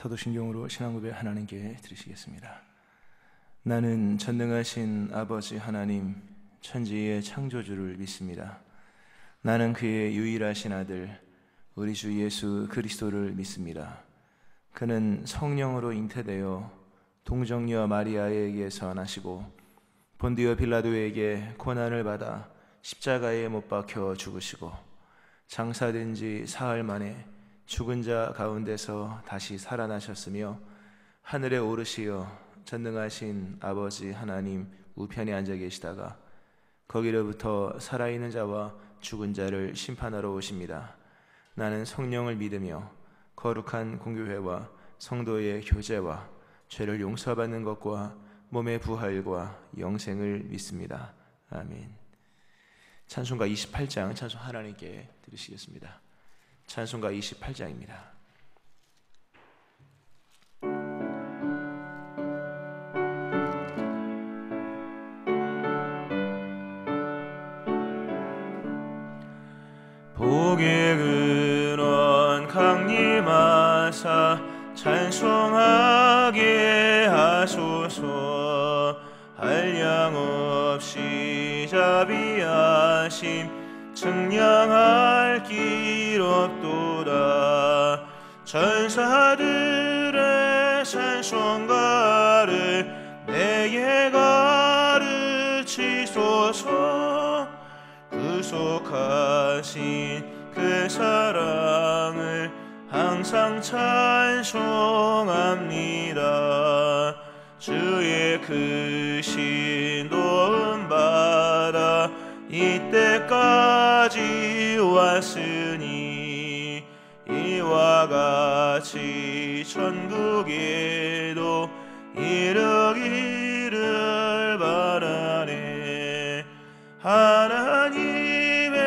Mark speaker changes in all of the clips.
Speaker 1: 사도신경으로 신앙고백 하나님께 드리시겠습니다. 나는 전능하신 아버지 하나님, 천지의 창조주를 믿습니다. 나는 그의 유일하신 아들, 우리 주 예수 그리스도를 믿습니다. 그는 성령으로 잉태되어 동정녀 마리아에게서 나시고 본디오 빌라도에게 고난을 받아 십자가에 못 박혀 죽으시고 장사된 지 사흘 만에 죽은 자 가운데서 다시 살아나셨으며 하늘에 오르시어 전능하신 아버지 하나님 우편에 앉아 계시다가 거기로부터 살아있는 자와 죽은 자를 심판하러 오십니다. 나는 성령을 믿으며 거룩한 공교회와 성도의 교제와 죄를 용서받는 것과 몸의 부활과 영생을 믿습니다. 아멘. 찬송가 28장 찬송 하나님께 드리시겠습니다. 찬송가 28장입니다. 복의 근원 강림하사 찬송하게 하소서. 한량없이 자비하심 측량할 길 없도다. 천사들의 찬송가를 내게 가르치소서. 구속하신 그 사랑을 항상 찬송합니다. 주의 크신 도움 받아 이때까지 왔으니 이와 같이 천국에도 이르기를 바라네. 하나님의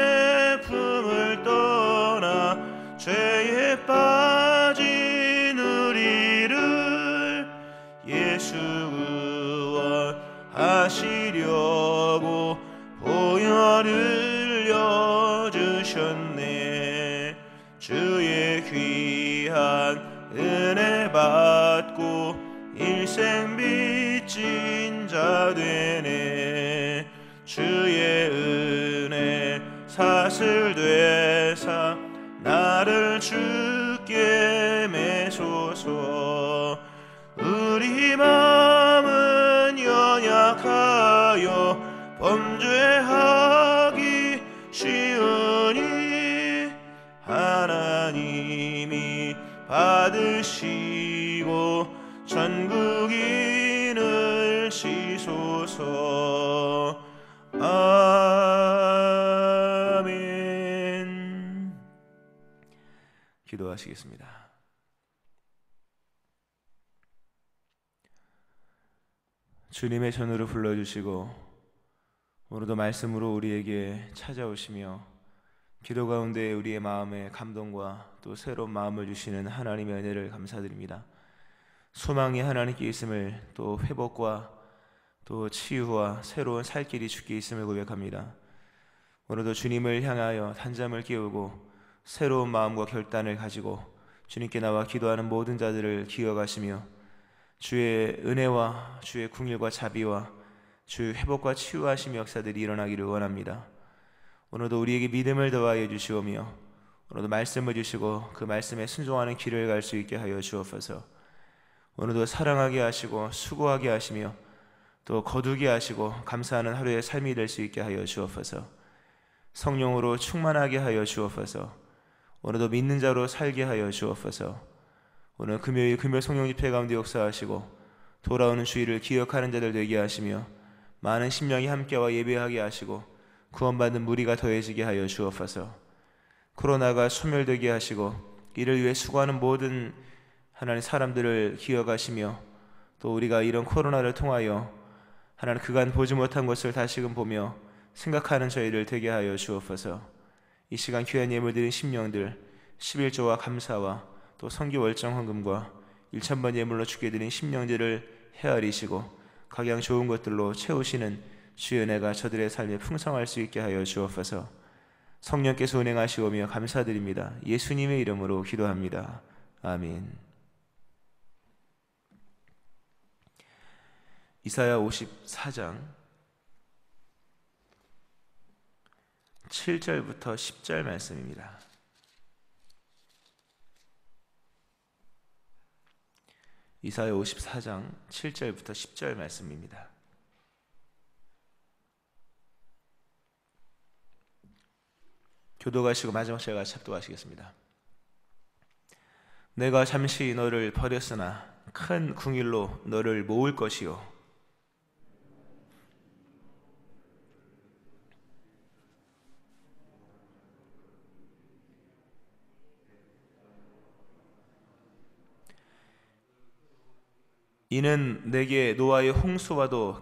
Speaker 1: 품을 떠나 죄에 빠진 우리를 예수 구원하시려고 보혈을 흘려주셨네. 주의 귀한 은혜 받고 일생 빚진 자 되네. 주의 은혜 사슬 되사 나를 주께 매소서. 우리 마음은 연약하여 범죄하기 쉬우니 하나님이 받으시고 천국인을 시소서. 아멘. 기도하시겠습니다. 주님의 전우를 불러주시고 오늘도 말씀으로 우리에게 찾아오시며 기도 가운데 우리의 마음에 감동과 또 새로운 마음을 주시는 하나님의 은혜를 감사드립니다. 소망이 하나님께 있음을, 또 회복과 또 치유와 새로운 살 길이 주께 있음을 고백합니다. 오늘도 주님을 향하여 단잠을 깨우고 새로운 마음과 결단을 가지고 주님께 나와 기도하는 모든 자들을 기억하시며 주의 은혜와 주의 긍휼과 자비와 주의 회복과 치유하심의 역사들이 일어나기를 원합니다. 오늘도 우리에게 믿음을 더하여 주시오며 오늘도 말씀을 주시고 그 말씀에 순종하는 길을 갈 수 있게 하여 주옵소서. 오늘도 사랑하게 하시고 수고하게 하시며 또 거두게 하시고 감사하는 하루의 삶이 될 수 있게 하여 주옵소서. 성령으로 충만하게 하여 주옵소서. 오늘도 믿는 자로 살게 하여 주옵소서. 오늘 금요일 금요 성령 집회 가운데 역사하시고 돌아오는 주일을 기억하는 자들 되게 하시며 많은 심령이 함께와 예배하게 하시고 구원받는 무리가 더해지게 하여 주옵소서. 코로나가 소멸되게 하시고 이를 위해 수고하는 모든 하나님 사람들을 기억하시며 또 우리가 이런 코로나를 통하여 하나님 그간 보지 못한 것을 다시금 보며 생각하는 저희를 되게 하여 주옵소서. 이 시간 귀한 예물 드린 심령들 11조와 감사와 또 선교 월정 헌금과 1000번 예물로 주께 드린 심령들을 헤아리시고 각양 좋은 것들로 채우시는 주의 은혜가 저들의 삶에 풍성할 수 있게 하여 주옵소서. 성령께서 운행하시오며 감사드립니다. 예수님의 이름으로 기도합니다. 아멘. 이사야 54장 7절부터 10절 말씀입니다. 이사야 54장 7절부터 10절 말씀입니다. 교도가시고 마지막 제가 합독하시겠습니다. 내가 잠시 너를 버렸으나 큰 궁일로 너를 모을 것이요 이는 내게 노아의 홍수와도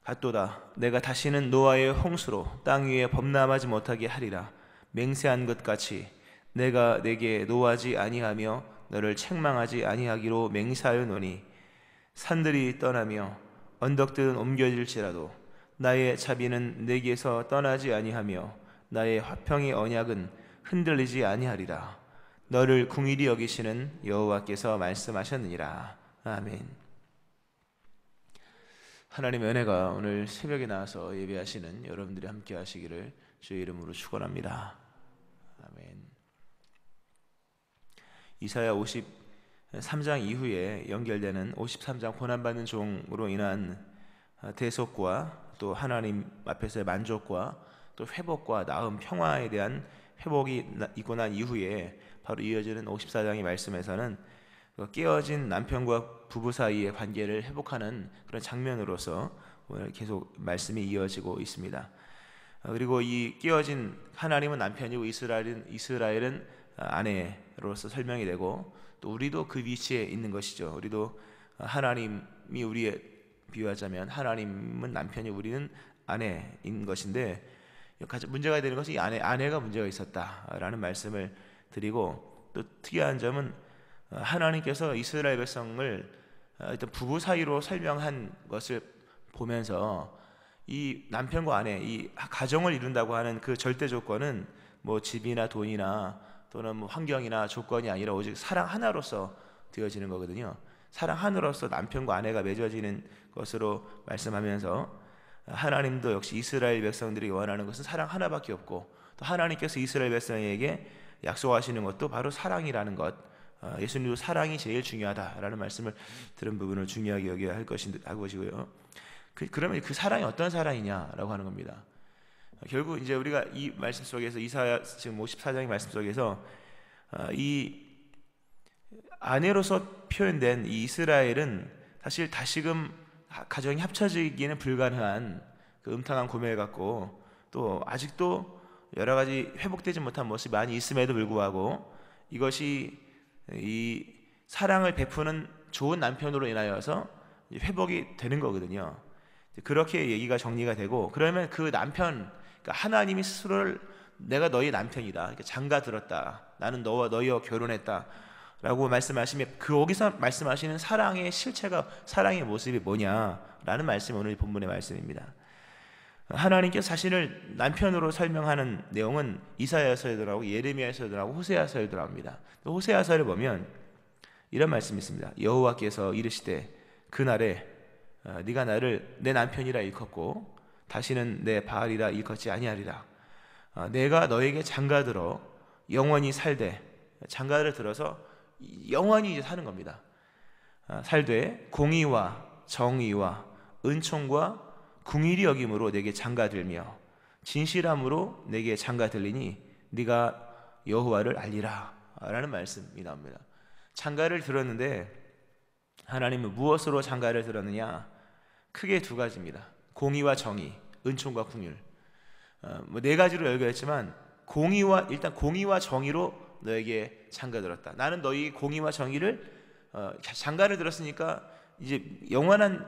Speaker 1: 같도다. 내가 다시는 노아의 홍수로 땅 위에 범람하지 못하게 하리라. 맹세한 것 같이 내가 내게 노하지 아니하며 너를 책망하지 아니하기로 맹세하였노니 산들이 떠나며 언덕들은 옮겨질지라도 나의 자비는 내게서 떠나지 아니하며 나의 화평의 언약은 흔들리지 아니하리라. 너를 궁일이 여기시는 여호와께서 말씀하셨느니라. 아멘. 하나님의 은혜가 오늘 새벽에 나와서 예배하시는 여러분들이 함께 하시기를 주의 이름으로 축원합니다. 아멘. 이사야 53장 이후에 연결되는 53장 고난받는 종으로 인한 대속과 또 하나님 앞에서의 만족과 또 회복과 나음 평화에 대한 회복이 있고 난 이후에 바로 이어지는 54장의 말씀에서는 깨어진 남편과 부부 사이의 관계를 회복하는 그런 장면으로서 오늘 계속 말씀이 이어지고 있습니다. 그리고 이 깨어진 하나님은 남편이고 이스라엘은 아내로서 설명이 되고 또 우리도 그 위치에 있는 것이죠. 우리도 하나님이 우리의 비유하자면 하나님은 남편이 우리는 아내인 것인데 가장 문제가 되는 것이 이 아내가 문제가 있었다라는 말씀을 드리고 또 특이한 점은 하나님께서 이스라엘 백성을 일단 부부 사이로 설명한 것을 보면서 이 남편과 아내, 이 가정을 이룬다고 하는 그 절대 조건은 뭐 집이나 돈이나 또는 뭐 환경이나 조건이 아니라 오직 사랑 하나로서 되어지는 거거든요. 사랑 하나로서 남편과 아내가 맺어지는 것으로 말씀하면서 하나님도 역시 이스라엘 백성들이 원하는 것은 사랑 하나밖에 없고 또 하나님께서 이스라엘 백성에게 약속하시는 것도 바로 사랑이라는 것. 예수님도 사랑이 제일 중요하다라는 말씀을 들은 부분을 중요하게 여겨야 할 것이고요. 그러면 그 사랑이 어떤 사랑이냐라고 하는 겁니다. 결국 이제 우리가 이 말씀 속에서 이사야 지금 54장의 말씀 속에서 이 아내로서 표현된 이 이스라엘은 사실 다시금 가정이 합쳐지기는 불가능한 그 음탕한 고뇌를 갖고 또 아직도 여러 가지 회복되지 못한 모습이 많이 있음에도 불구하고 이것이 이 사랑을 베푸는 좋은 남편으로 인하여서 회복이 되는 거거든요. 그렇게 얘기가 정리가 되고 그러면 그 남편, 그러니까 하나님이 스스로를 내가 너희 남편이다, 장가 들었다, 나는 너희와 결혼했다 라고 말씀하시면 거기서 말씀하시는 사랑의 실체가 사랑의 모습이 뭐냐라는 말씀이 오늘 본문의 말씀입니다. 하나님께서 자신을 남편으로 설명하는 내용은 이사야서에도 나오고 예레미야서에도 나오고 호세아서에도 나옵니다. 호세아서를 보면 이런 말씀이 있습니다. 여호와께서 이르시되 그날에 네가 나를 내 남편이라 일컫고 다시는 내 바알이라 일컫지 아니하리라. 내가 너에게 장가들어 영원히 살되, 장가를 들어서 영원히 이제 사는 겁니다. 살되 공의와 정의와 은총과 궁일이 여김으로 내게 장가들며 진실함으로 내게 장가들리니 네가 여호와를 알리라 라는 말씀이 나옵니다. 장가를 들었는데 하나님은 무엇으로 장가를 들었느냐? 크게 두 가지입니다. 공의와 정의, 은총과 궁율. 네 가지로 열거했지만 일단 공의와 정의로 너에게 장가들었다. 나는 너희 공의와 정의를 장가를 들었으니까 이제 영원한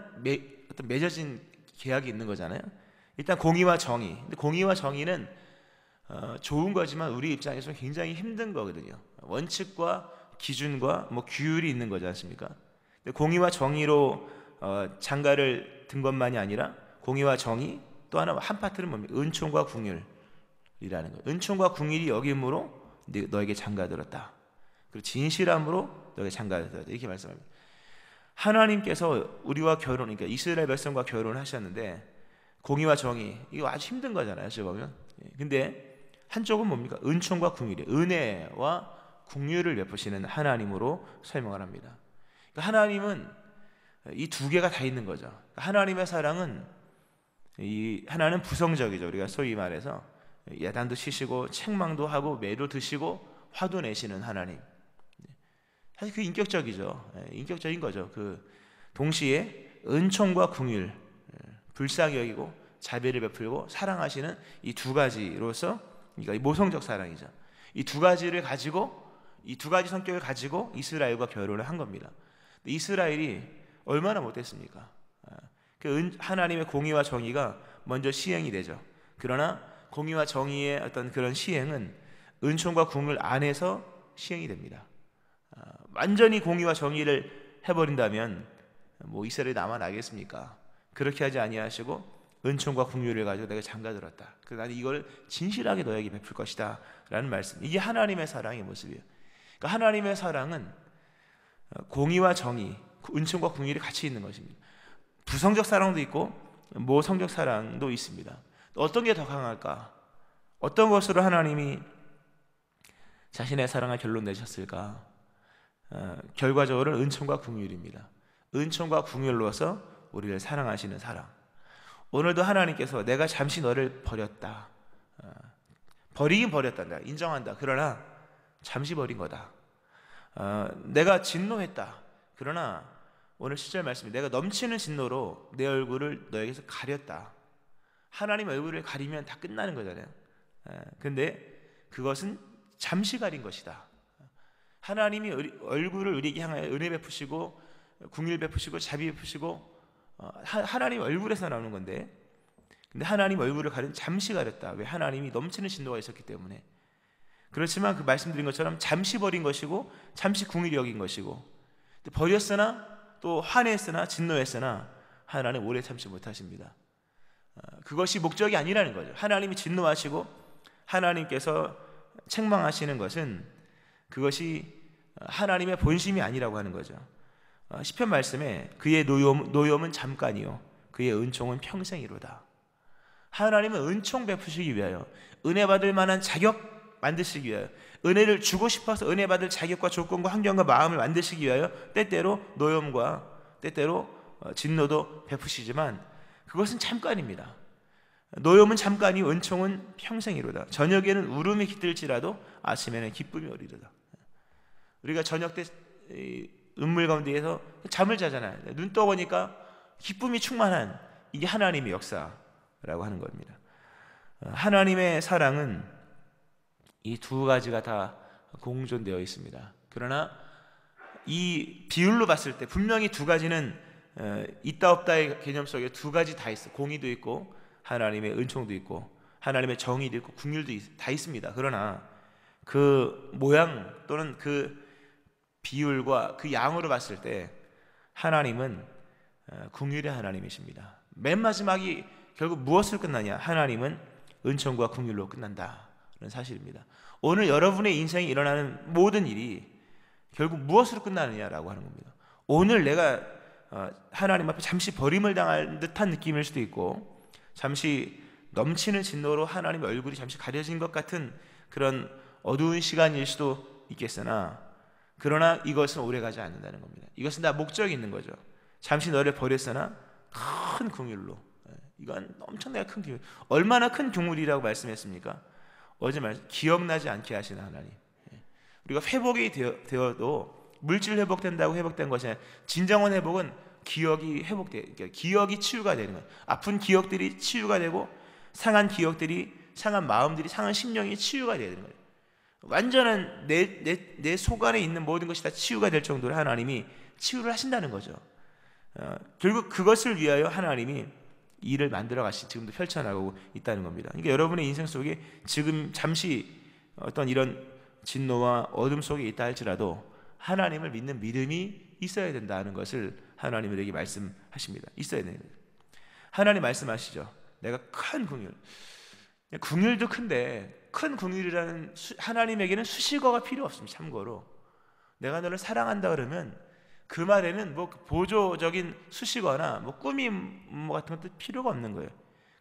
Speaker 1: 어떤 맺어진 계약이 있는 거잖아요. 일단 공의와 정의. 근데 공의와 정의는 좋은 거지만 우리 입장에서 굉장히 힘든 거거든요. 원칙과 기준과 뭐 규율이 있는 거지 않습니까? 근데 공의와 정의로 장가를 든 것만이 아니라 공의와 정의 또 하나 한 파트는 뭡니까? 은총과 궁율이라는 거예요. 은총과 궁율이 여김으로 너에게 장가들었다. 그리고 진실함으로 너에게 장가들었다. 이렇게 말씀합니다. 하나님께서 우리와 그러니까 이스라엘 백성과 결혼하셨는데 공의와 정의, 이거 아주 힘든 거잖아요, 어찌 보면. 근데 한쪽은 뭡니까? 은총과 긍휼이, 은혜와 긍휼을 베푸시는 하나님으로 설명을 합니다. 그러니까 하나님은 이 두 개가 다 있는 거죠. 그러니까 하나님의 사랑은 하나는 부성적이죠. 우리가 소위 말해서 야단도 치시고 책망도 하고 매도 드시고 화도 내시는 하나님. 사실 그 인격적이죠. 인격적인 거죠. 그 동시에 은총과 긍휼, 불쌍히 여기고 자비를 베풀고 사랑하시는 이 두 가지로서, 그러니까 모성적 사랑이죠. 이 두 가지를 가지고, 이 두 가지 성격을 가지고 이스라엘과 결혼을 한 겁니다. 이스라엘이 얼마나 못했습니까? 하나님의 공의와 정의가 먼저 시행이 되죠. 그러나 공의와 정의의 어떤 그런 시행은 은총과 긍휼 안에서 시행이 됩니다. 완전히 공의와 정의를 해버린다면 뭐 이스라엘이 남아나겠습니까? 그렇게 하지 아니하시고 은총과 긍휼을 가지고 내가 장가들었다. 그래서 나는 이걸 진실하게 너에게 베풀 것이다 라는 말씀. 이게 하나님의 사랑의 모습이에요. 그러니까 하나님의 사랑은 공의와 정의, 은총과 긍휼이 같이 있는 것입니다. 부성적 사랑도 있고 모성적 사랑도 있습니다. 어떤 게 더 강할까? 어떤 것으로 하나님이 자신의 사랑을 결론 내셨을까? 결과적으로는 은총과 긍휼입니다. 은총과 긍휼로서 우리를 사랑하시는 사랑. 오늘도 하나님께서 내가 잠시 너를 버렸다. 버리긴 버렸단다. 인정한다. 그러나 잠시 버린 거다. 내가 진노했다. 그러나 오늘 10절 말씀이 내가 넘치는 진노로 내 얼굴을 너에게서 가렸다. 하나님 얼굴을 가리면 다 끝나는 거잖아요. 근데 그것은 잠시 가린 것이다. 하나님이 얼굴을 우리에게 향하여 은혜 베푸시고 긍휼 베푸시고 자비 베푸시고 하나님 얼굴에서 나오는 건데, 근데 하나님 얼굴을 잠시 가렸다. 왜? 하나님이 넘치는 진노가 있었기 때문에. 그렇지만 그 말씀드린 것처럼 잠시 버린 것이고 잠시 긍휼히 여긴 것이고, 버렸으나 또 화냈으나 진노했으나 하나님 오래 참지 못하십니다. 그것이 목적이 아니라는 거죠. 하나님이 진노하시고 하나님께서 책망하시는 것은 그것이 하나님의 본심이 아니라고 하는 거죠. 시편 말씀에 그의 노염은 잠깐이요 그의 은총은 평생이로다. 하나님은 은총 베푸시기 위하여, 은혜 받을 만한 자격 만드시기 위하여, 은혜를 주고 싶어서 은혜 받을 자격과 조건과 환경과 마음을 만드시기 위하여 때때로 노염과 때때로 진노도 베푸시지만 그것은 잠깐입니다. 노염은 잠깐이요 은총은 평생이로다. 저녁에는 울음이 깃들지라도 아침에는 기쁨이 오리로다. 우리가 저녁 때 음물 가운데에서 잠을 자잖아요. 눈 떠보니까 기쁨이 충만한, 이게 하나님의 역사라고 하는 겁니다. 하나님의 사랑은 이 두 가지가 다 공존되어 있습니다. 그러나 이 비율로 봤을 때 분명히 두 가지는 있다 없다의 개념 속에 두 가지 다 있어. 공의도 있고 하나님의 은총도 있고 하나님의 정의도 있고 긍휼도 다 있습니다. 그러나 그 모양 또는 그 비율과 그 양으로 봤을 때 하나님은 긍휼의 하나님이십니다. 맨 마지막이 결국 무엇을 끝나냐? 하나님은 은총과 긍휼로 끝난다는 사실입니다. 오늘 여러분의 인생에 일어나는 모든 일이 결국 무엇으로 끝나느냐라고 하는 겁니다. 오늘 내가 하나님 앞에 잠시 버림을 당할 듯한 느낌일 수도 있고, 잠시 넘치는 진노로 하나님의 얼굴이 잠시 가려진 것 같은 그런 어두운 시간일 수도 있겠으나, 그러나 이것은 오래가지 않는다는 겁니다. 이것은 다 목적이 있는 거죠. 잠시 너를 버렸으나 큰 긍휼로, 이건 엄청나게 큰 긍휼. 얼마나 큰 긍휼이라고 말씀했습니까? 어제 기억나지 않게 하시는 하나님. 우리가 회복이 되어도 물질 회복된다고 회복된 것이 아니라 진정한 회복은 기억이 그러니까 기억이 치유가 되는 거예요. 아픈 기억들이 치유가 되고 상한 기억들이, 상한 마음들이, 상한 심령이 치유가 되는 거예요. 완전한 내 속 안에 있는 모든 것이 다 치유가 될 정도로 하나님이 치유를 하신다는 거죠. 결국 그것을 위하여 하나님이 일을 만들어 가시, 지금도 펼쳐나가고 있다는 겁니다. 그러니까 여러분의 인생 속에 지금 잠시 어떤 이런 진노와 어둠 속에 있다 할지라도 하나님을 믿는 믿음이 있어야 된다는 것을 하나님은 우리에게 말씀하십니다. 있어야 돼요. 하나님 말씀하시죠. 내가 큰 긍휼도 큰데, 큰 긍휼이라는 하나님에게는 수식어가 필요 없습니다. 참고로 내가 너를 사랑한다 그러면 그 말에는 뭐 보조적인 수식어나 뭐 꾸밈 뭐 같은 것도 필요가 없는 거예요.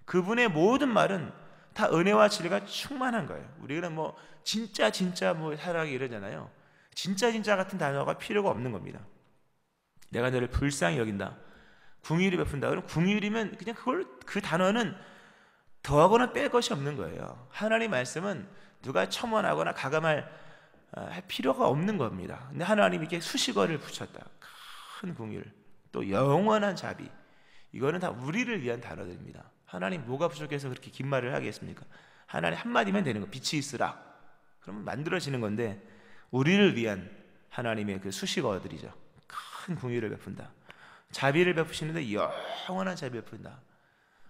Speaker 1: 그분의 모든 말은 다 은혜와 진리가 충만한 거예요. 우리는 뭐 진짜 뭐 사랑이 이러잖아요. 진짜 같은 단어가 필요가 없는 겁니다. 내가 너를 불쌍히 여긴다, 궁휼히 베푼다. 그럼 궁휼이면 그냥 그 단어는 더하거나 뺄 것이 없는 거예요. 하나님 말씀은 누가 첨언하거나 가감할 할 필요가 없는 겁니다. 근데 하나님이 이렇게 수식어를 붙였다. 큰 궁휼, 또 영원한 자비. 이거는 다 우리를 위한 단어들입니다. 하나님 뭐가 부족해서 그렇게 긴 말을 하겠습니까? 하나님 한마디면 되는 거. 빛이 있으라. 그러면 만들어지는 건데 우리를 위한 하나님의 그 수식어들이죠. 큰 궁휼을 베푼다. 자비를 베푸시는데 영원한 자비 베푼다.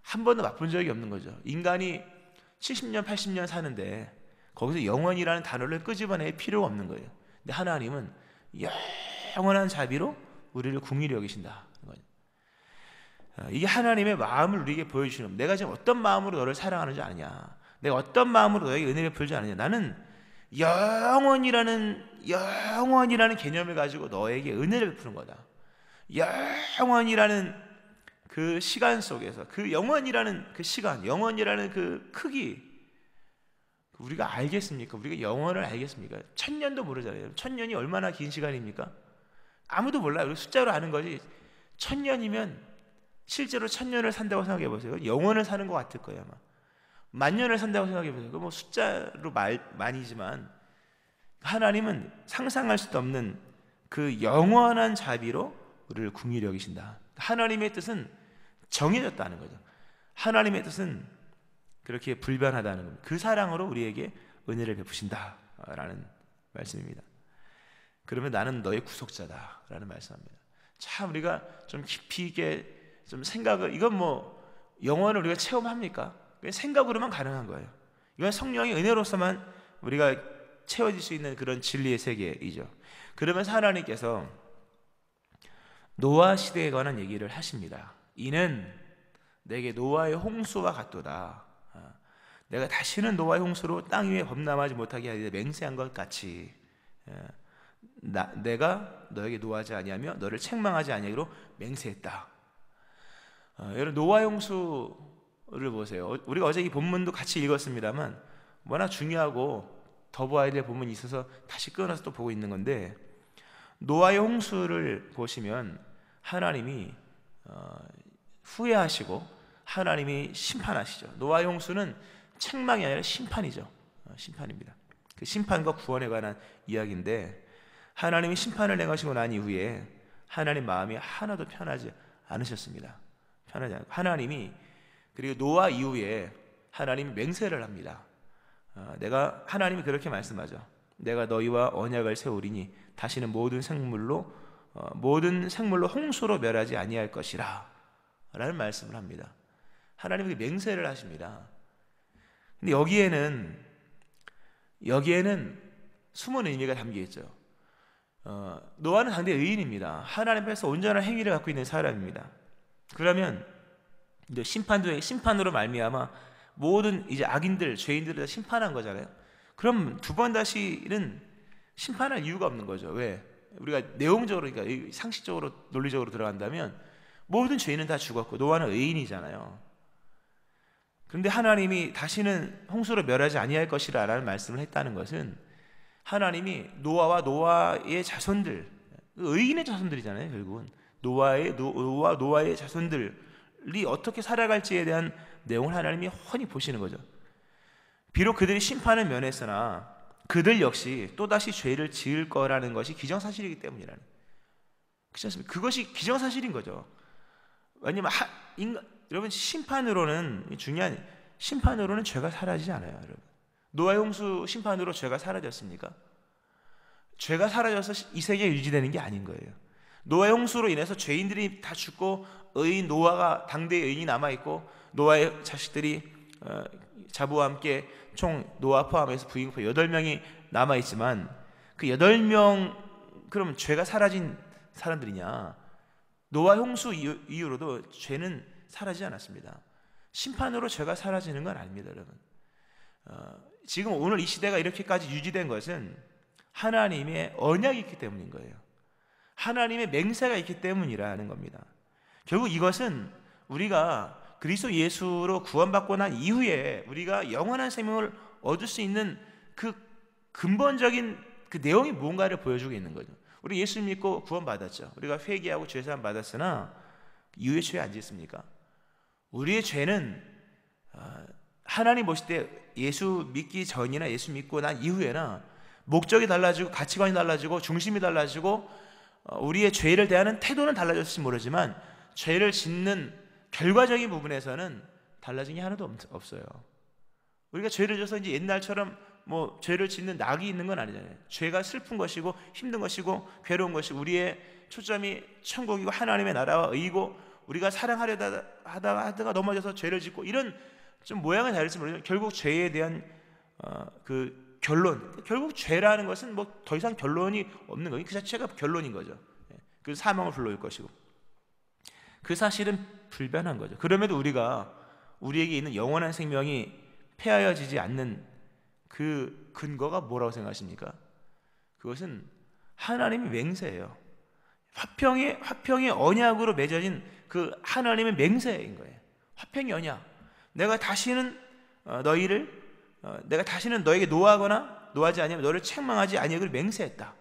Speaker 1: 한 번도 맛본 적이 없는 거죠. 인간이 70년 80년 사는데 거기서 영원이라는 단어를 끄집어낼 필요가 없는 거예요. 근데 하나님은 영원한 자비로 우리를 궁휼히 여기신다. 이게 하나님의 마음을 우리에게 보여주시는 겁니다. 내가 지금 어떤 마음으로 너를 사랑하는지 아느냐, 내가 어떤 마음으로 너에게 은혜를 베풀지 않느냐. 나는 영원이라는 개념을 가지고 너에게 은혜를 베푸는 거다. 영원이라는 그 시간 속에서, 그 영원이라는 그 시간, 영원이라는 그 크기, 우리가 알겠습니까? 우리가 영원을 알겠습니까? 1000년도 모르잖아요. 1000년이 얼마나 긴 시간입니까? 아무도 몰라요. 우리 숫자로 아는 거지. 1000년이면 실제로 1000년을 산다고 생각해 보세요. 영원을 사는 것 같을 거예요, 아마. 10,000년을 산다고 생각해 보세요. 뭐 숫자로 많이지만 하나님은 상상할 수도 없는 그 영원한 자비로 우리를 궁휼히 여기신다. 하나님의 뜻은 정해졌다는 거죠. 하나님의 뜻은 그렇게 불변하다는 겁니다. 그 사랑으로 우리에게 은혜를 베푸신다라는 말씀입니다. 그러면 나는 너의 구속자다라는 말씀합니다. 참 우리가 좀 깊이 있게 좀 생각을, 이건 뭐 영원을 우리가 체험합니까? 생각으로만 가능한 거예요. 이건 성령의 은혜로서만 우리가 채워질 수 있는 그런 진리의 세계이죠. 그러면서 하나님께서 노아 시대에 관한 얘기를 하십니다. 이는 내게 노아의 홍수와 같도다. 내가 다시는 노아의 홍수로 땅 위에 범람하지 못하게 하리라. 맹세한 것 같이 내가 너에게 노하지 아니하며 너를 책망하지 아니하기로 맹세했다. 여러분, 노아의 홍수를 보세요. 우리가 어제 이 본문도 같이 읽었습니다만 워낙 중요하고 더 보아야 될 본문이 있어서 다시 끊어서 또 보고 있는 건데, 노아의 홍수를 보시면 하나님이 후회하시고 하나님이 심판하시죠. 노아의 홍수는 책망이 아니라 심판이죠. 심판입니다. 그 심판과 구원에 관한 이야기인데, 하나님이 심판을 행하시고 난 이후에 하나님 마음이 하나도 편하지 않으셨습니다. 편하지 않고 하나님이, 그리고 노아 이후에 하나님이 맹세를 합니다. 하나님이 그렇게 말씀하죠. 내가 너희와 언약을 세우리니 다시는 모든 생물로 홍수로 멸하지 아니할 것이라 라는 말씀을 합니다. 하나님이 맹세를 하십니다. 근데 여기에는 숨은 의미가 담겨 있죠. 노아는 당대 의인입니다. 하나님 앞에서 온전한 행위를 갖고 있는 사람입니다. 그러면 이제 심판으로 말미암아 모든 이제 악인들, 죄인들을 다 심판한 거잖아요. 그럼 두 번 다시는 심판할 이유가 없는 거죠. 왜? 우리가 내용적으로, 그러니까 상식적으로, 논리적으로 들어간다면 모든 죄인은 다 죽었고 노아는 의인이잖아요. 그런데 하나님이 다시는 홍수로 멸하지 아니할 것이라 라는 말씀을 했다는 것은, 하나님이 노아의 자손들, 의인의 자손들이잖아요. 결국은 노아의 자손들이 어떻게 살아갈지에 대한 내용을 하나님이 훤히 보시는 거죠. 비록 그들이 심판을 면했으나 그들 역시 또다시 죄를 지을 거라는 것이 기정사실이기 때문이라는, 그렇지 않습니까? 그것이 기정사실인 거죠. 왜냐하면 여러분, 심판으로는 죄가 사라지지 않아요. 여러분, 노아의 홍수 심판으로 죄가 사라졌습니까? 죄가 사라져서 이 세계에 유지되는 게 아닌 거예요. 노아의 홍수로 인해서 죄인들이 다 죽고 노아가 당대의 의인이 남아있고 노아의 자식들이 자부와 함께 총 노아 포함해서 부인 8명이 남아있지만, 그 8명 그럼 죄가 사라진 사람들이냐? 노아 홍수 이후로도 죄는 사라지지 않았습니다. 심판으로 죄가 사라지는 건 아닙니다, 여러분. 지금 오늘 이 시대가 이렇게까지 유지된 것은 하나님의 언약이 있기 때문인 거예요. 하나님의 맹세가 있기 때문이라는 겁니다. 결국 이것은 우리가 그리스도 예수로 구원받고 난 이후에 우리가 영원한 생명을 얻을 수 있는 그 근본적인 그 내용이 뭔가를 보여주고 있는 거죠. 우리 예수 믿고 구원받았죠. 우리가 회개하고 죄사함 받았으나 이후에 죄 안 짓습니까? 우리의 죄는 하나님 보실 때 예수 믿기 전이나 예수 믿고 난 이후에나 목적이 달라지고 가치관이 달라지고 중심이 달라지고 우리의 죄를 대하는 태도는 달라졌을지 모르지만 죄를 짓는 결과적인 부분에서는 달라진 게 하나도 없어요. 우리가 죄를 져서 이제 옛날처럼 뭐 죄를 짓는 낙이 있는 건 아니잖아요. 죄가 슬픈 것이고 힘든 것이고 괴로운 것이고 우리의 초점이 천국이고 하나님의 나라와 의이고 우리가 사랑하려다 하다가 넘어져서 죄를 짓고 이런 좀 모양은 다를지 모르지만 결국 죄에 대한 그 결론, 결국 죄라는 것은 뭐 더 이상 결론이 없는 거예요. 그 자체가 결론인 거죠. 그 사망을 불러올 것이고 그 사실은 불변한 거죠. 그럼에도 우리가 우리에게 있는 영원한 생명이 폐하여지지 않는 그 근거가 뭐라고 생각하십니까? 그것은 하나님의 맹세예요. 화평의 언약으로 맺어진 그 하나님의 맹세인 거예요. 화평의 언약. 내가 다시는 너에게 노하지 아니하며 너를 책망하지 아니하기를 맹세했다.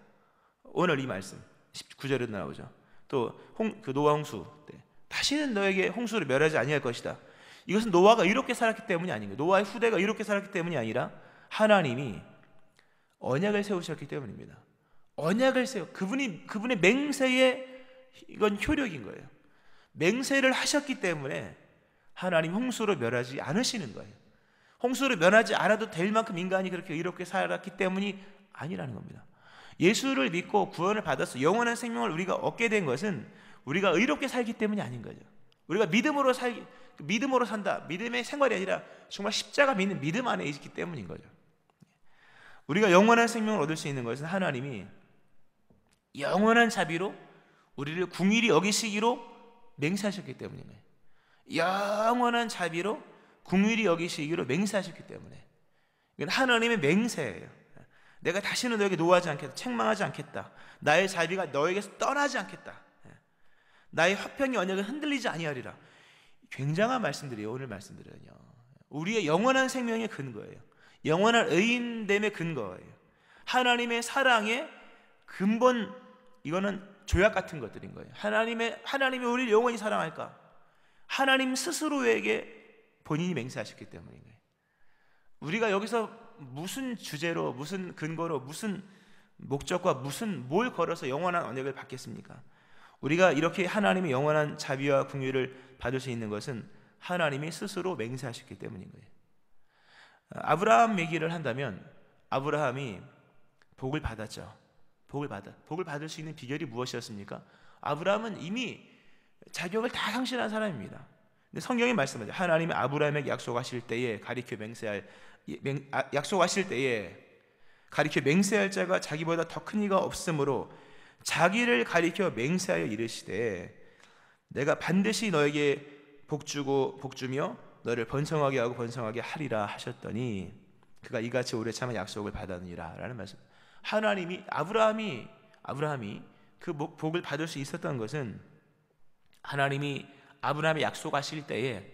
Speaker 1: 오늘 이 말씀 19절에도 나오죠. 또 그 노아 홍수 때 다시는 너에게 홍수를 멸하지 아니할 것이다. 이것은 노아가 이렇게 살았기 때문이 아닌 거예요. 노아의 후대가 이렇게 살았기 때문이 아니라 하나님이 언약을 세우셨기 때문입니다. 언약을 그분의 맹세의 이건 효력인 거예요. 맹세를 하셨기 때문에 하나님 홍수로 멸하지 않으시는 거예요. 홍수로 멸하지 않아도 될 만큼 인간이 그렇게 의롭게 살았기 때문이 아니라는 겁니다. 예수를 믿고 구원을 받아서 영원한 생명을 우리가 얻게 된 것은 우리가 의롭게 살기 때문이 아닌 거죠. 우리가 믿음으로 산다. 믿음의 생활이 아니라 정말 십자가 믿는 믿음 안에 있기 때문인 거죠. 우리가 영원한 생명을 얻을 수 있는 것은 하나님이 영원한 자비로 우리를 궁일이 여기시기로 맹세하셨기 때문인 거예요. 영원한 자비로 궁일이 여기시기로 맹세하셨기 때문에 이건 하나님의 맹세예요. 내가 다시는 너에게 노하지 않겠다. 책망하지 않겠다. 나의 자비가 너에게서 떠나지 않겠다. 나의 화평의 언약은 흔들리지 아니하리라. 굉장한 말씀들이에요. 오늘 말씀들은요. 우리의 영원한 생명의 근거예요. 영원한 의인됨의 근거예요. 하나님의 사랑의 근본, 이거는 조약 같은 것들인 거예요. 하나님이 우리를 영원히 사랑할까? 하나님 스스로에게 본인이 맹세하셨기 때문인 거예요. 우리가 여기서 무슨 주제로, 무슨 근거로, 무슨 목적과 뭘 걸어서 영원한 언약을 받겠습니까? 우리가 이렇게 하나님의 영원한 자비와 긍휼을 받을 수 있는 것은 하나님이 스스로 맹세하셨기 때문인 거예요. 아브라함 얘기를 한다면 아브라함이 복을 받았죠. 복을 받을 수 있는 비결이 무엇이었습니까? 아브라함은 이미 자격을 다 상실한 사람입니다. 근데 성경이 말씀하죠. 하나님이 아브라함에게 약속하실 때에 가리켜 맹세할 자가 자기보다 더 큰 이가 없으므로 자기를 가리켜 맹세하여 이르시되 내가 반드시 너에게 복주며 너를 번성하게 하고 번성하게 하리라 하셨더니 그가 이같이 오래 참아 약속을 받았느니라 라는 말씀. 아브라함이 그 복을 받을 수 있었던 것은 하나님이 아브라함의 약속하실 때에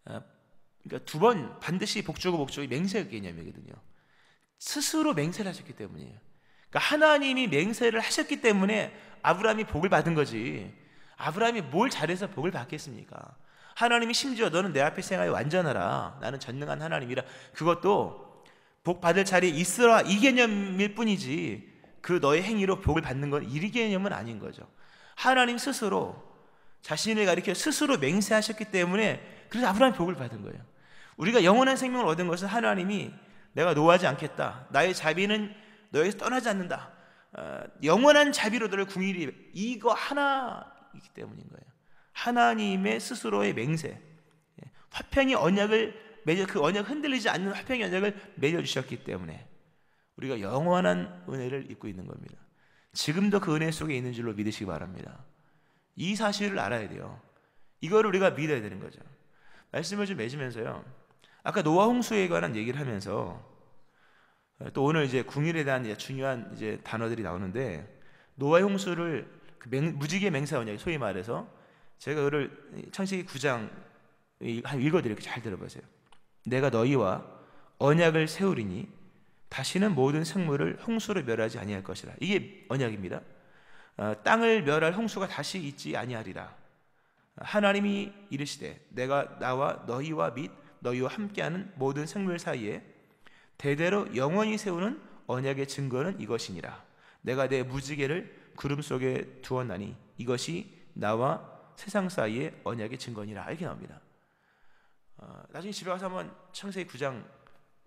Speaker 1: 그러니까 두 번 반드시 복주고 맹세 개념이거든요. 스스로 맹세를 하셨기 때문이에요. 그러니까 하나님이 맹세를 하셨기 때문에 아브라함이 복을 받은 거지. 아브라함이 뭘 잘해서 복을 받겠습니까? 하나님이 심지어 너는 내 앞에 생하여 완전하라. 나는 전능한 하나님이라. 그것도 복 받을 자리에 있으라 이 개념일 뿐이지 그 너의 행위로 복을 받는 건 이 개념은 아닌 거죠. 하나님 스스로 자신을 가리켜 스스로 맹세하셨기 때문에 그래서 아브라함이 복을 받은 거예요. 우리가 영원한 생명을 얻은 것은 하나님이 내가 노하지 않겠다. 나의 자비는 너에게서 떠나지 않는다. 영원한 자비로 너를 궁일이 이거 하나이기 때문인 거예요. 하나님의 스스로의 맹세, 화평의 언약을 그 언약 흔들리지 않는 화평의 언약을 맺어주셨기 때문에 우리가 영원한 은혜를 입고 있는 겁니다. 지금도 그 은혜 속에 있는 줄로 믿으시기 바랍니다. 이 사실을 알아야 돼요. 이거를 우리가 믿어야 되는 거죠. 말씀을 좀 맺으면서요. 아까 노아 홍수에 관한 얘기를 하면서 또 오늘 이제 궁일에 대한 중요한 단어들이 나오는데 노아의 홍수를 무지개 맹세 언약, 소위 말해서 제가 그를 창세기 9장 한 읽어드릴게요. 잘 들어보세요. 내가 너희와 언약을 세우리니 다시는 모든 생물을 홍수로 멸하지 아니할 것이라. 이게 언약입니다. 땅을 멸할 홍수가 다시 있지 아니하리라. 하나님이 이르시되 내가 나와 너희와 및 너희와 함께하는 모든 생물 사이에 대대로 영원히 세우는 언약의 증거는 이것이니라. 내가 내 무지개를 구름 속에 두었나니 이것이 나와 세상 사이의 언약의 증거니라. 이렇게 나옵니다. 나중에 집에 가서 한번 창세기 9장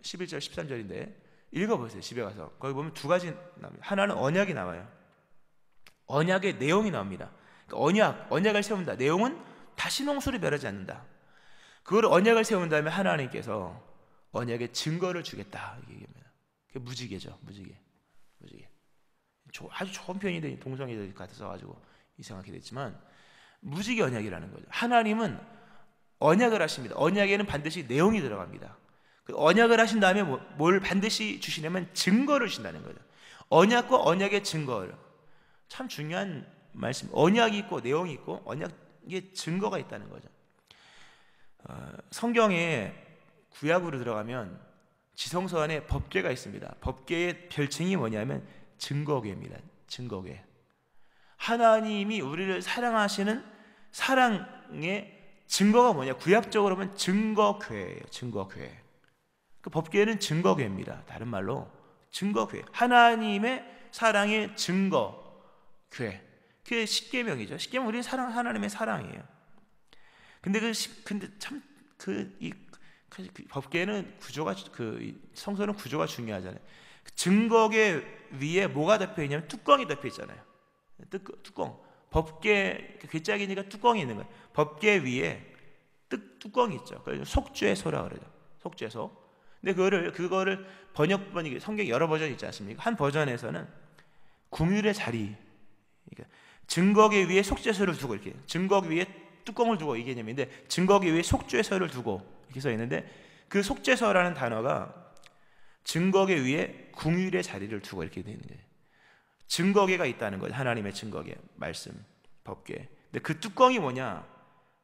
Speaker 1: 11절 13절인데 읽어보세요. 집에 가서 거기 보면 두 가지 나옵니다. 하나는 언약이 나와요. 언약의 내용이 나옵니다. 그러니까 언약을 세운다. 내용은 다시는 홍수를 멸하지 않는다. 그걸 언약을 세운 다음에 하나님께서 언약의 증거를 주겠다. 이게 얘기합니다. 그게 무지개죠. 무지개. 아주 좋은 표현이 동성애 같아서 가지고 이상하게 됐지만 무지개 언약이라는 거죠. 하나님은 언약을 하십니다. 언약에는 반드시 내용이 들어갑니다. 그 언약을 하신 다음에 뭘 반드시 주시냐면 증거를 주신다는 거죠. 언약과 언약의 증거를, 참 중요한 말씀. 언약이 있고 내용이 있고 언약의 증거가 있다는 거죠. 성경에 구약으로 들어가면 지성서 안에 법궤가 있습니다. 법궤의 별칭이 뭐냐면 증거궤입니다. 증거궤. 하나님이 우리를 사랑하시는 사랑의 증거가 뭐냐? 구약적으로 보면 증거궤예요. 증거궤. 그 법궤는 증거궤입니다. 다른 말로 증거궤. 하나님의 사랑의 증거궤. 그게 십계명이죠. 십계명 우리는 하나님의 사랑이에요. 근데 법궤는 구조가 성서는 구조가 중요하잖아요. 증거궤 위에 뭐가 덮여 있냐면 뚜껑이 덮여 있잖아요. 뚜껑. 법궤 괴짝이니까 뚜껑이 있는 거예요. 법궤 위에 뚜껑이 있죠. 그래서 속죄소라 그러죠. 속죄소. 근데 그거를 번역본이 성경 여러 버전이 있지 않습니까? 한 버전에서는 궁율의 자리. 그러니까 증거궤 위에 속죄소를 두고 이렇게 증거궤 위에 뚜껑을 두고 이 개념인데 증거궤 위에 속죄소를 두고 이렇게 써 있는데 그 속죄소라는 단어가 증거궤 위에 궁율의 자리를 두고 이렇게 되어 있는 거예요. 증거궤가 있다는 거예요. 하나님의 증거궤 말씀 법궤. 근데 그 뚜껑이 뭐냐?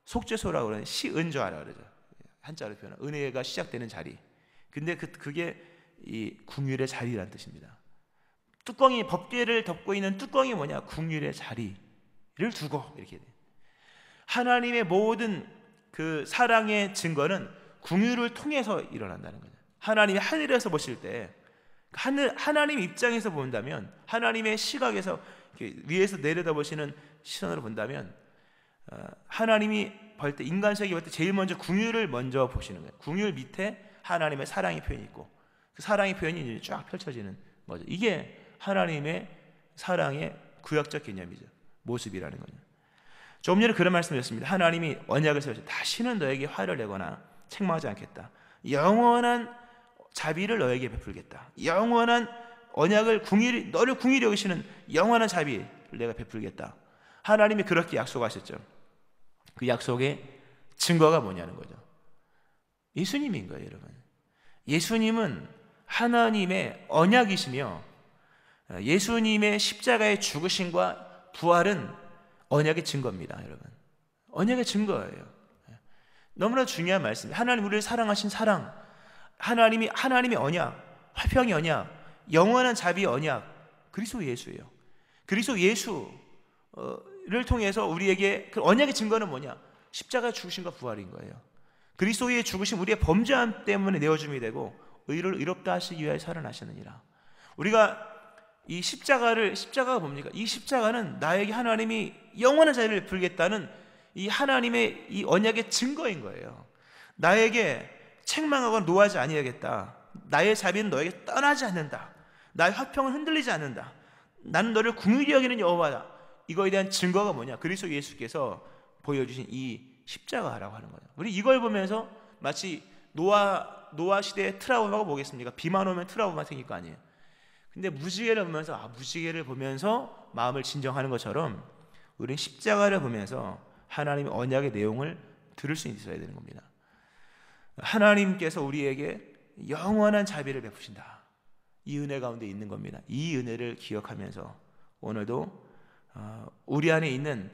Speaker 1: 속죄소라고 그러는 시은좌라 그러죠. 한자로 표현한 은혜가 시작되는 자리. 근데 그게 이 궁율의 자리라는 뜻입니다. 뚜껑이 법궤를 덮고 있는 뚜껑이 뭐냐? 궁율의 자리를 두고 이렇게 돼. 하나님의 모든 그 사랑의 증거는 궁율을 통해서 일어난다는 거죠. 하나님이 하늘에서 보실 때 하나님 입장에서 본다면 하나님의 시각에서 위에서 내려다보시는 시선으로 본다면 하나님이 볼 때 인간 세계 볼 때 제일 먼저 궁율을 먼저 보시는 거예요. 궁율 밑에 하나님의 사랑의 표현이 있고 그 사랑의 표현이 쫙 펼쳐지는 거죠. 이게 하나님의 사랑의 구약적 개념이죠. 모습이라는 거죠. 조금 전에 그런 말씀드렸습니다. 하나님이 언약을 세우셔 다시는 너에게 화를 내거나 책망하지 않겠다. 영원한 자비를 너에게 베풀겠다. 영원한 언약을 너를 궁일히 여기시는 영원한 자비를 내가 베풀겠다. 하나님이 그렇게 약속하셨죠. 그 약속의 증거가 뭐냐는 거죠. 예수님인 거예요, 여러분. 예수님은 하나님의 언약이시며 예수님의 십자가의 죽으심과 부활은 언약의 증거입니다, 여러분. 언약의 증거예요. 너무나 중요한 말씀입니다. 하나님 우리를 사랑하신 사랑, 하나님의 언약, 화평의 언약, 영원한 자비의 언약, 그리스도 예수예요. 그리스도 예수를 통해서 우리에게 그 언약의 증거는 뭐냐? 십자가 죽으심과 부활인 거예요. 그리스도의 죽으심 우리의 범죄함 때문에 내어줌이 되고 의를 의롭다 하시기 위하여 살아나셨느니라. 우리가 이 십자가가 뭡니까? 이 십자가는 나에게 하나님이 영원한 자유를 베풀겠다는 이 하나님의 이 언약의 증거인 거예요. 나에게 책망하거나 노하지 아니하겠다. 나의 자비는 너에게 떠나지 않는다. 나의 화평은 흔들리지 않는다. 나는 너를 궁휼히 여기는 여호와다. 이거에 대한 증거가 뭐냐? 그리스도 예수께서 보여주신 이 십자가라고 하는 거예요. 우리 이걸 보면서 마치 노아 시대의 트라우마가 뭐겠습니까? 비만 오면 트라우마 생길 거 아니에요. 근데 무지개를 보면서 마음을 진정하는 것처럼 우리는 십자가를 보면서 하나님의 언약의 내용을 들을 수 있어야 되는 겁니다. 하나님께서 우리에게 영원한 자비를 베푸신다. 이 은혜 가운데 있는 겁니다. 이 은혜를 기억하면서 오늘도 우리 안에 있는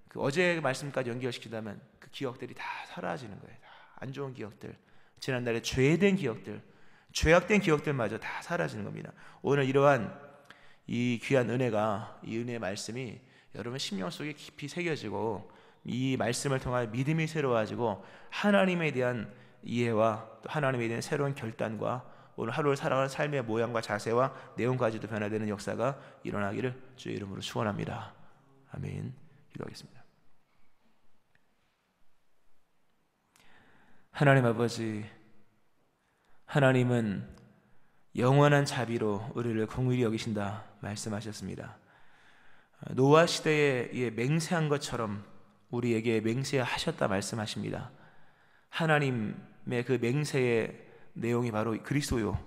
Speaker 1: 그 어제 말씀까지 연결시키자면 그 기억들이 다 사라지는 거예요. 다 안 좋은 기억들, 지난날에 죄된 기억들, 죄악된 기억들마저 다 사라지는 겁니다. 오늘 이러한 이 귀한 은혜가, 이 은혜의 말씀이 여러분 심령 속에 깊이 새겨지고 이 말씀을 통하여 믿음이 새로워지고 하나님에 대한 이해와 또 하나님에 대한 새로운 결단과 오늘 하루를 살아가는 삶의 모양과 자세와 내용까지도 변화되는 역사가 일어나기를 주의 이름으로 축원합니다. 아멘. 기도하겠습니다. 하나님 아버지, 하나님은 영원한 자비로 우리를 긍휼히 여기신다 말씀하셨습니다. 노아 시대에 맹세한 것처럼 우리에게 맹세하셨다 말씀하십니다. 하나님의 그 맹세의 내용이 바로 그리스도요,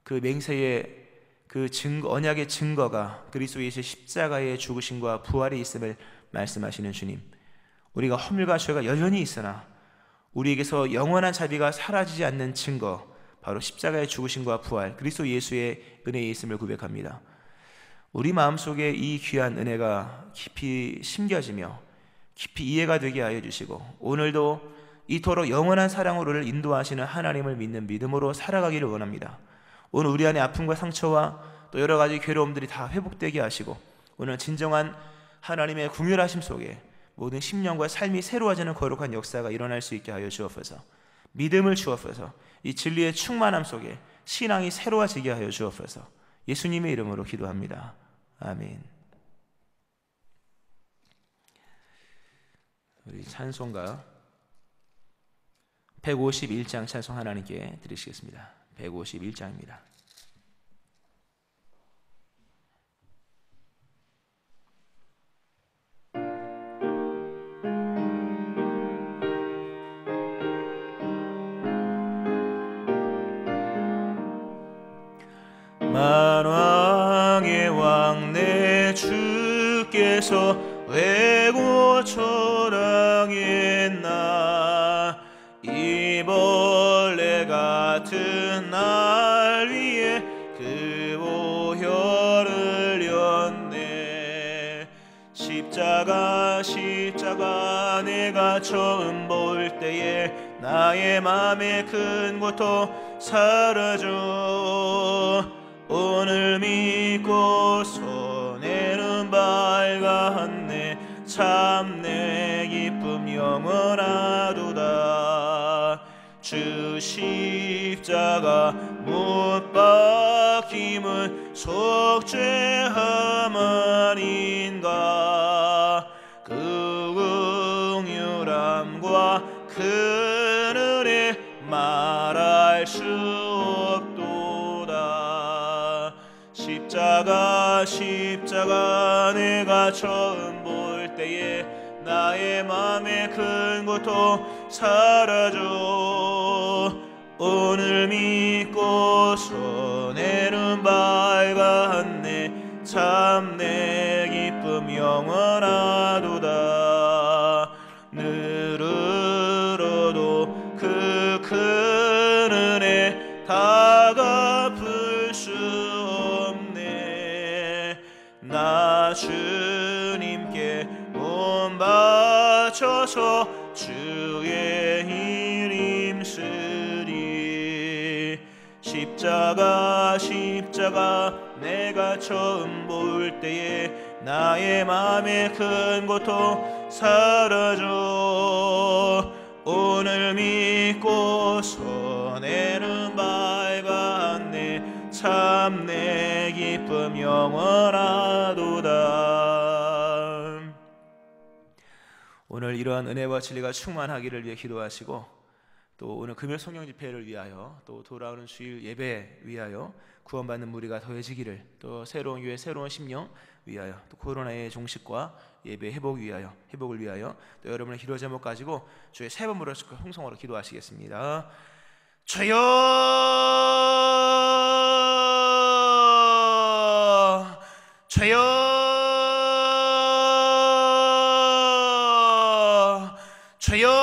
Speaker 1: 그 맹세의 그 언약의 증거가 그리스도 예수의 십자가의 죽으심과 부활이 있음을 말씀하시는 주님, 우리가 허물과 죄가 여전히 있으나 우리에게서 영원한 자비가 사라지지 않는 증거, 바로 십자가의 죽으심과 부활, 그리스도 예수의 은혜에 있음을 고백합니다. 우리 마음속에 이 귀한 은혜가 깊이 심겨지며 깊이 이해가 되게 하여 주시고 오늘도 이토록 영원한 사랑으로 우리를 인도하시는 하나님을 믿는 믿음으로 살아가기를 원합니다. 오늘 우리 안에 아픔과 상처와 또 여러 가지 괴로움들이 다 회복되게 하시고 오늘 진정한 하나님의 긍휼하심 속에 모든 심령과 삶이 새로워지는 거룩한 역사가 일어날 수 있게 하여 주옵소서. 믿음을 주옵소서. 이 진리의 충만함 속에 신앙이 새로워지게 하여 주옵소서. 예수님의 이름으로 기도합니다. 아멘. 우리 찬송가 151장 찬송 하나님께 드리시겠습니다. 151장입니다. 만왕의 왕 내 주께서 외고 초랑했나 이 벌레 같은 날 위에 그 보혈을 흘렸네. 십자가 내가 처음 볼 때에 나의 맘에 큰 고통 사라져. 오늘 믿고 손에는 밝았네. 참 내 기쁨 영원하도다. 주 십자가 못 박힘은 속죄함 아닌가. 그 긍휼함과 큰 은혜 말할 수 없도다. 십자가 내가 처음 볼 때에 나의 맘에 큰 고통 사라져. 오늘 믿고 손에는 밝았네. 참 내 기쁨 영원하도다. 늘으로도 그 큰 은혜 다 갚을 수 없네. 나 주님께 몸 바쳐서 주의 일 힘쓰리. 십자가 내가 처음 볼 때에 나의 맘에 큰 고통 사라져. 오늘 믿고 손에는 밝았네. 참 내 기쁨 영원하도다. 오늘 이러한 은혜와 진리가 충만하기를 위해 기도하시고 또 오늘 금요 성령 집회를 위하여 또 돌아오는 주일 예배 위하여 구원받는 무리가 더해지기를, 또 새로운 교회 새로운 심령 위하여, 또 코로나의 종식과 예배 회복을 위하여 또 여러분의 기도 제목 가지고 주의 세 번 부르실 홍성으로 기도하시겠습니다. 주여 주여 주여